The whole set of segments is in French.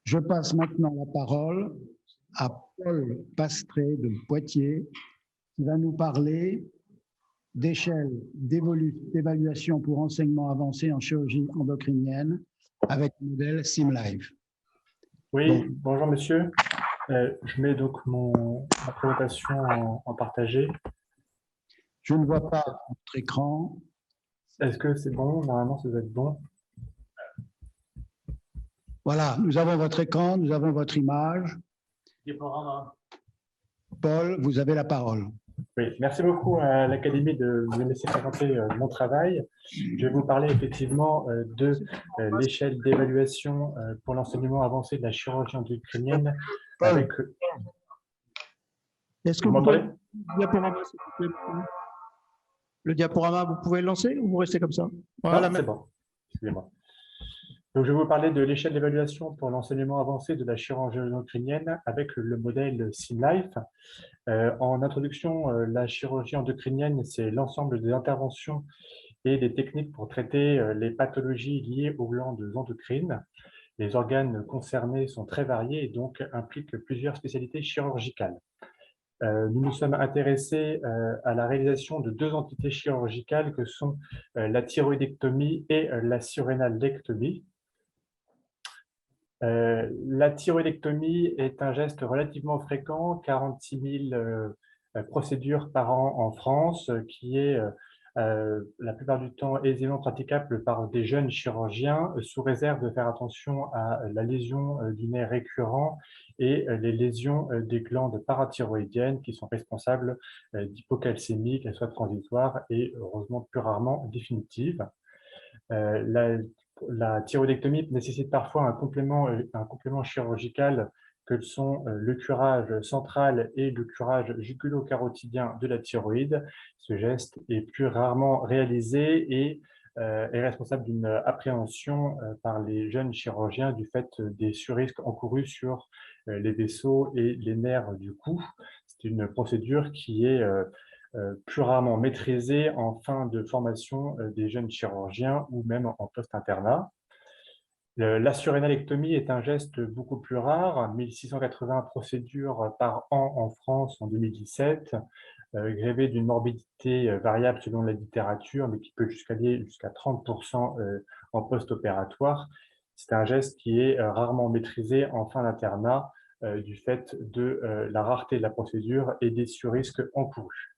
Je passe maintenant la parole à Paul Pastré de Poitiers, qui va nous parler d'échelle d'évaluation pour enseignement avancé en chirurgie endocrinienne avec le modèle SimLife. Oui, bonjour monsieur. Je mets donc ma présentation en partagé. Je ne vois pas votre écran. Est-ce que c'est bon? Normalement, ça doit être bon. Voilà, nous avons votre écran, nous avons votre image. Paul, vous avez la parole. Oui, merci beaucoup à l'Académie de me laisser présenter mon travail. Je vais vous parler effectivement de l'échelle d'évaluation pour l'enseignement avancé de la chirurgie endocrinienne. Paul, est-ce que vous pouvez le diaporama, vous pouvez le lancer ou vous restez comme ça? Voilà, c'est bon. Excusez-moi. Donc, je vais vous parler de l'échelle d'évaluation pour l'enseignement avancé de la chirurgie endocrinienne avec le modèle SimLife. En introduction, la chirurgie endocrinienne, c'est l'ensemble des interventions et des techniques pour traiter les pathologies liées aux glandes endocrines. Les organes concernés sont très variés et donc impliquent plusieurs spécialités chirurgicales. Nous nous sommes intéressés à la réalisation de deux entités chirurgicales que sont la thyroïdectomie et la surrénalectomie. La thyroïdectomie est un geste relativement fréquent, 46 000 procédures par an en France, qui est la plupart du temps aisément praticable par des jeunes chirurgiens, sous réserve de faire attention à la lésion du nerf récurrent et les lésions des glandes parathyroïdiennes qui sont responsables d'hypocalcémie, qu'elles soient transitoires et heureusement plus rarement définitives. La thyroïdectomie nécessite parfois un complément chirurgical que sont le curage central et le curage jugulo-carotidien de la thyroïde. Ce geste est plus rarement réalisé et est responsable d'une appréhension par les jeunes chirurgiens du fait des surrisques encourus sur les vaisseaux et les nerfs du cou. C'est une procédure qui est plus rarement maîtrisée en fin de formation des jeunes chirurgiens ou même en post-internat. La surrénalectomie est un geste beaucoup plus rare, 1680 procédures par an en France en 2017, grévé d'une morbidité variable selon la littérature, mais qui peut aller jusqu'à 30% en post-opératoire. C'est un geste qui est rarement maîtrisé en fin d'internat du fait de la rareté de la procédure et des surrisques encourus.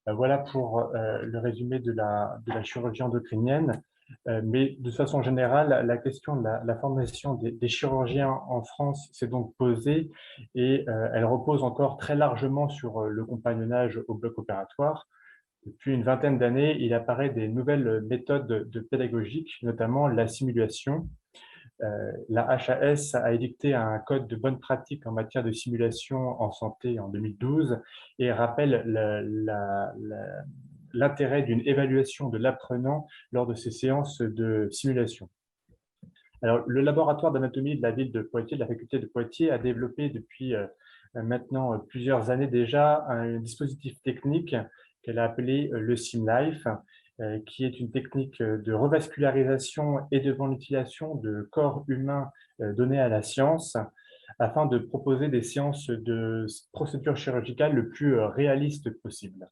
Voilà pour le résumé de la chirurgie endocrinienne. Mais de façon générale, la question de la formation des chirurgiens en France s'est donc posée et elle repose encore très largement sur le compagnonnage au bloc opératoire. Depuis une vingtaine d'années, il apparaît des nouvelles méthodes de pédagogique, notamment la simulation. La HAS a édicté un code de bonne pratique en matière de simulation en santé en 2012 et rappelle l'intérêt d'une évaluation de l'apprenant lors de ces séances de simulation. Alors, le laboratoire d'anatomie de la ville de Poitiers, de la faculté de Poitiers, a développé depuis maintenant plusieurs années déjà un dispositif technique qu'elle a appelé le SimLife, qui est une technique de revascularisation et de ventilation de corps humains donnés à la science, afin de proposer des séances de procédures chirurgicales le plus réalistes possible.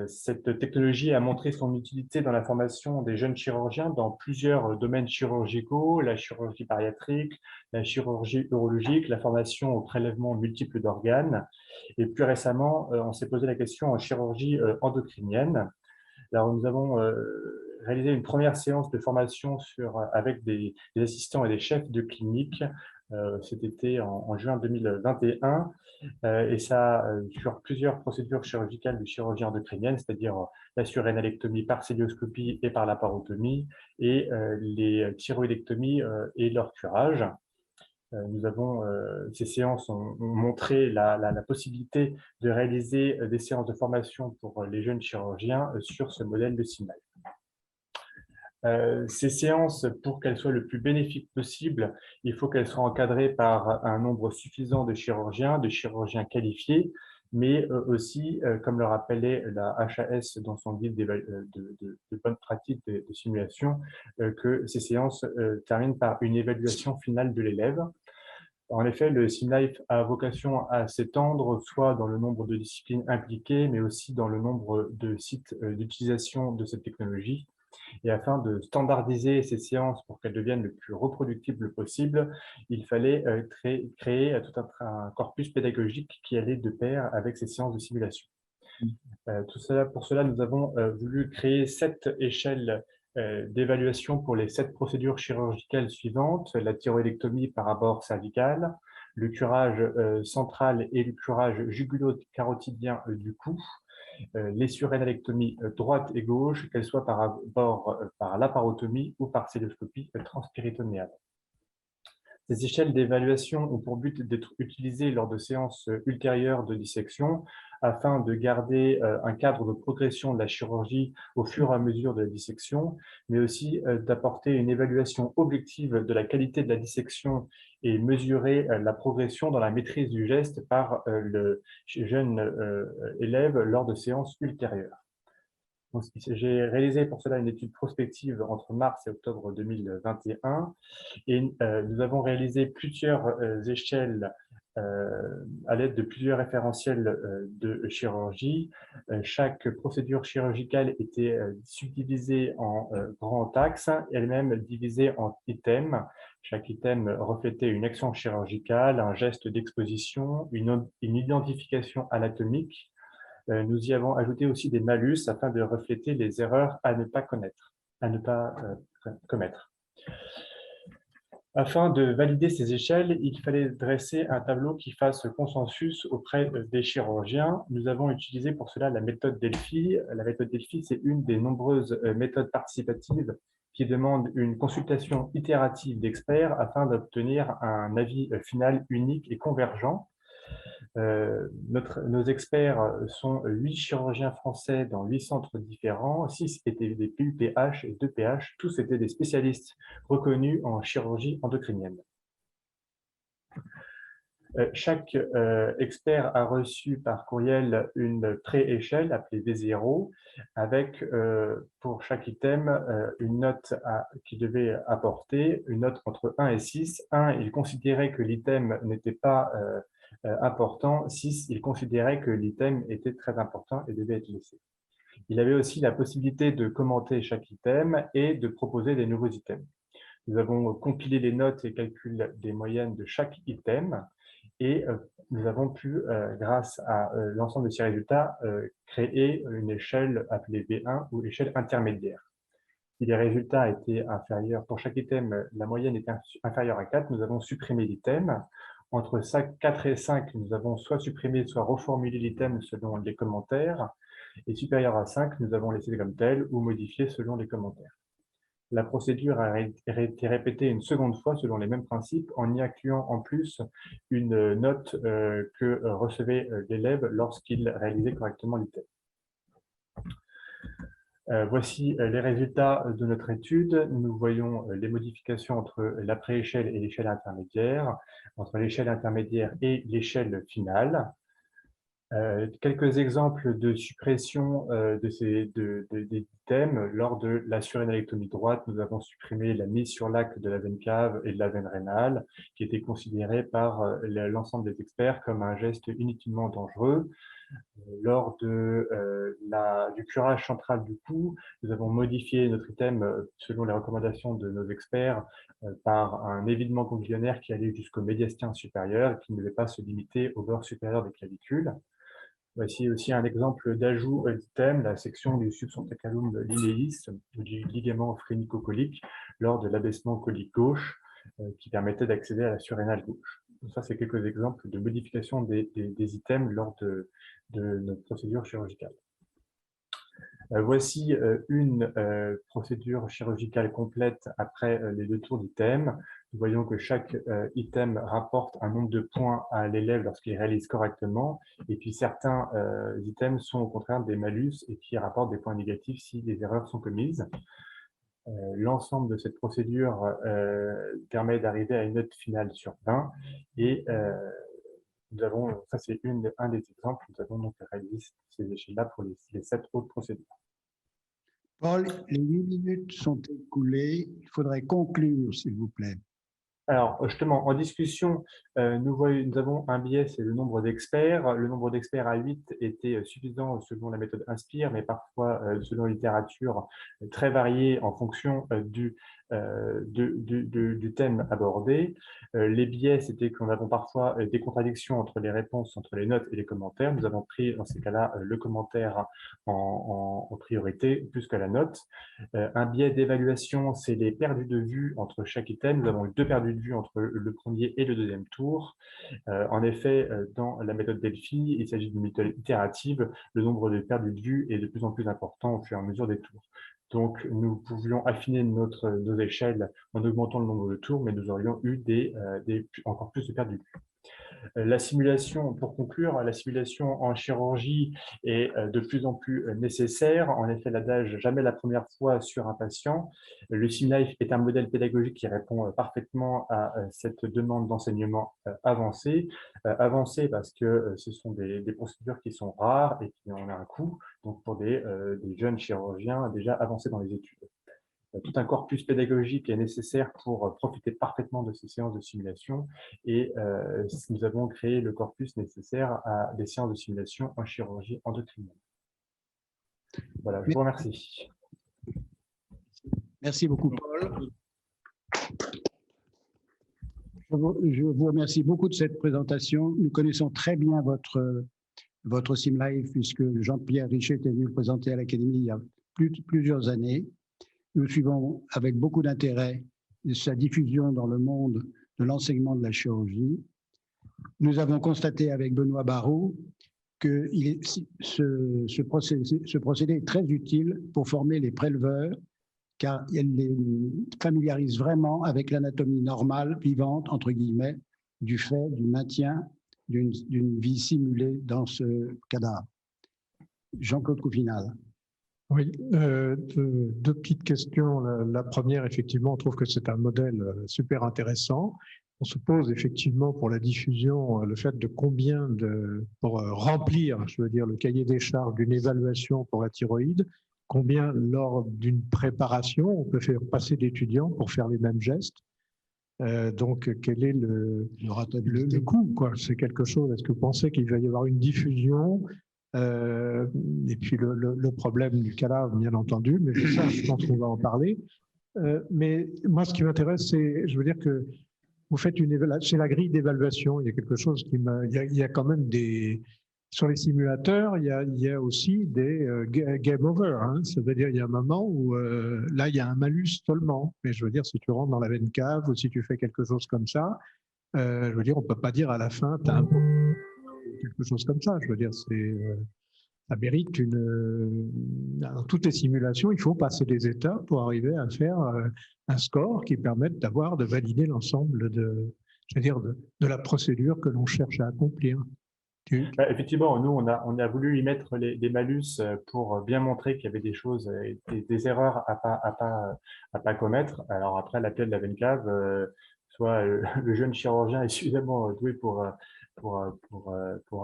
Cette technologie a montré son utilité dans la formation des jeunes chirurgiens dans plusieurs domaines chirurgicaux, la chirurgie bariatrique, la chirurgie urologique, la formation au prélèvement multiple d'organes. Et plus récemment, on s'est posé la question en chirurgie endocrinienne. Alors, nous avons réalisé une première séance de formation avec des assistants et des chefs de clinique cet été en juin 2021, et ça sur plusieurs procédures chirurgicales de chirurgie endocrinienne, c'est-à-dire la surrénalectomie par célioscopie et par laparotomie, et les thyroïdectomies et leur curage. Ces séances ont montré la possibilité de réaliser des séances de formation pour les jeunes chirurgiens sur ce modèle de SimLife. Ces séances, pour qu'elles soient le plus bénéfiques possible, il faut qu'elles soient encadrées par un nombre suffisant de chirurgiens qualifiés. mais aussi, comme le rappelait la HAS dans son guide de bonnes pratiques de simulation, que ces séances terminent par une évaluation finale de l'élève. En effet, le SimLife a vocation à s'étendre soit dans le nombre de disciplines impliquées, mais aussi dans le nombre de sites d'utilisation de cette technologie. Et afin de standardiser ces séances pour qu'elles deviennent le plus reproductibles possible, il fallait créer tout un corpus pédagogique qui allait de pair avec ces séances de simulation. Pour cela, nous avons voulu créer 7 échelles d'évaluation pour les 7 procédures chirurgicales suivantes: la thyroïdectomie par abord cervical, le curage central et le curage jugulo-carotidien du cou, les surrénalectomies droite et gauche, qu'elles soient par abord par laparotomie ou par célioscopie transpéritonéale. Ces échelles d'évaluation ont pour but d'être utilisées lors de séances ultérieures de dissection afin de garder un cadre de progression de la chirurgie au fur et à mesure de la dissection, mais aussi d'apporter une évaluation objective de la qualité de la dissection et mesurer la progression dans la maîtrise du geste par le jeune élève lors de séances ultérieures. J'ai réalisé pour cela une étude prospective entre mars et octobre 2021 et nous avons réalisé plusieurs échelles à l'aide de plusieurs référentiels de chirurgie. Chaque procédure chirurgicale était subdivisée en grands axes, elle-même divisée en items. Chaque item reflétait une action chirurgicale, un geste d'exposition, une identification anatomique. Nous y avons ajouté aussi des malus afin de refléter les erreurs à ne pas commettre. Afin de valider ces échelles, il fallait dresser un tableau qui fasse consensus auprès des chirurgiens. Nous avons utilisé pour cela la méthode Delphi. La méthode Delphi, c'est une des nombreuses méthodes participatives qui demandent une consultation itérative d'experts afin d'obtenir un avis final unique et convergent. Nos experts sont 8 chirurgiens français dans 8 centres différents, 6 étaient des PUPH et 2 PH, tous étaient des spécialistes reconnus en chirurgie endocrinienne. Chaque expert a reçu par courriel une pré-échelle appelée V0 avec pour chaque item une note qu'il devait apporter, une note entre 1 et 6. 1, il considérait que l'item n'était pas important. 6, il considérait que l'item était très important et devait être laissé. Il avait aussi la possibilité de commenter chaque item et de proposer des nouveaux items. Nous avons compilé les notes et calcul des moyennes de chaque item et nous avons pu, grâce à l'ensemble de ces résultats, créer une échelle appelée V1 ou échelle intermédiaire. Si les résultats étaient inférieurs, pour chaque item, la moyenne était inférieure à 4, nous avons supprimé l'item. Entre 4 et 5, nous avons soit supprimé, soit reformulé l'item selon les commentaires. Et supérieur à 5, nous avons laissé comme tel ou modifié selon les commentaires. La procédure a été répétée une seconde fois selon les mêmes principes en y incluant en plus une note que recevait l'élève lorsqu'il réalisait correctement l'item. Voici les résultats de notre étude. Nous voyons les modifications entre la pré-échelle et l'échelle intermédiaire, entre l'échelle intermédiaire et l'échelle finale. Quelques exemples de suppression des items. Lors de la surrénalectomie droite, nous avons supprimé la mise sur l'acte de la veine cave et de la veine rénale, qui était considérée par l'ensemble des experts comme un geste inutilement dangereux. Lors du curage central du cou, nous avons modifié notre item selon les recommandations de nos experts par un évidement ganglionnaire qui allait jusqu'au médiastin supérieur et qui ne devait pas se limiter au bord supérieur des clavicules. Voici aussi un exemple d'ajout d'item, la section du subsentacalum lineis ou du ligament phrénico-colique lors de l'abaissement colique gauche qui permettait d'accéder à la surrénale gauche. Donc ça, c'est quelques exemples de modification des items lors de notre procédure chirurgicale. Voici une procédure chirurgicale complète après les 2 tours d'item. Nous voyons que chaque item rapporte un nombre de points à l'élève lorsqu'il réalise correctement, et puis certains items sont au contraire des malus et qui rapportent des points négatifs si des erreurs sont commises. L'ensemble de cette procédure permet d'arriver à une note finale sur 20 et nous avons, ça c'est un des exemples, nous avons donc réalisé ces échelles-là pour les 7 autres procédures. Paul, les 8 minutes sont écoulées. Il faudrait conclure, s'il vous plaît. Alors, justement, en discussion, nous avons un biais, c'est le nombre d'experts. Le nombre d'experts à 8 était suffisant selon la méthode Inspire, mais parfois, selon la littérature, très variée en fonction du thème abordé. Les biais, c'était qu'on avait parfois des contradictions entre les réponses, entre les notes et les commentaires. Nous avons pris, dans ces cas-là, le commentaire en priorité, plus que la note. Un biais d'évaluation, c'est les perdus de vue entre chaque item. Nous avons eu 2 perdus de vue entre le premier et le deuxième tour. En effet, dans la méthode Delphi, il s'agit d'une méthode itérative. Le nombre de perdus de vue est de plus en plus important au fur et à mesure des tours. Donc, nous pouvions affiner nos échelles en augmentant le nombre de tours, mais nous aurions eu encore plus de perdus de vue. La simulation, pour conclure, la simulation en chirurgie est de plus en plus nécessaire. En effet, l'adage « jamais la première fois sur un patient ». Le SimLife est un modèle pédagogique qui répond parfaitement à cette demande d'enseignement avancé. Avancé parce que ce sont des procédures qui sont rares et qui ont un coût, donc pour des jeunes chirurgiens déjà avancés dans les études. Tout un corpus pédagogique est nécessaire pour profiter parfaitement de ces séances de simulation et nous avons créé le corpus nécessaire à des séances de simulation en chirurgie endocrinienne. Voilà, je vous remercie. Merci beaucoup, Paul. Je vous remercie beaucoup de cette présentation. Nous connaissons très bien votre SimLife puisque Jean-Pierre Richet est venu le présenter à l'Académie il y a plusieurs années. Nous suivons avec beaucoup d'intérêt sa diffusion dans le monde de l'enseignement de la chirurgie. Nous avons constaté avec Benoît Barrault que ce procédé est très utile pour former les préleveurs car il les familiarise vraiment avec l'anatomie normale, vivante, entre guillemets, du fait du maintien d'une vie simulée dans ce cadavre. Jean-Claude Coufinal. Oui, deux petites questions. La première, effectivement, on trouve que c'est un modèle super intéressant. On se pose effectivement pour la diffusion le fait de pour remplir, je veux dire, le cahier des charges d'une évaluation pour la thyroïde, combien lors d'une préparation on peut faire passer d'étudiants pour faire les mêmes gestes. Donc, quel est le coût, quoi? C'est quelque chose. Est-ce que vous pensez qu'il va y avoir une diffusion? Et puis le problème du cadavre, bien entendu, mais ça, je pense qu'on va en parler. Mais moi, ce qui m'intéresse, c'est, je veux dire que vous faites c'est la grille d'évaluation. Il y a quelque chose il y a quand même sur les simulateurs, il y a aussi des game over. Hein, c'est-à-dire, il y a un moment où là, il y a un malus seulement. Mais je veux dire, si tu rentres dans la veine cave ou si tu fais quelque chose comme ça, je veux dire, on ne peut pas dire à la fin, tu as un quelque chose comme ça. Je veux dire, ça mérite dans toutes les simulations, il faut passer des étapes pour arriver à faire un score qui permette de valider l'ensemble de la procédure que l'on cherche à accomplir. Effectivement, nous, on a voulu y mettre des malus pour bien montrer qu'il y avait des choses, des erreurs à pas commettre. Alors après, l'appel de la veine cave, soit le jeune chirurgien est suffisamment doué pour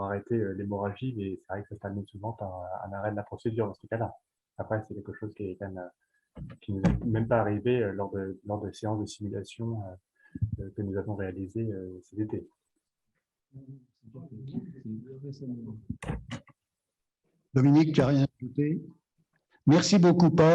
arrêter l'hémorragie, mais c'est vrai que ça termine souvent par un arrêt de la procédure dans ce cas-là. Après, c'est quelque chose qui nous est même pas arrivé lors de séances de simulation que nous avons réalisées cet été. Dominique, tu n'as rien ajouté? Merci beaucoup, Paul.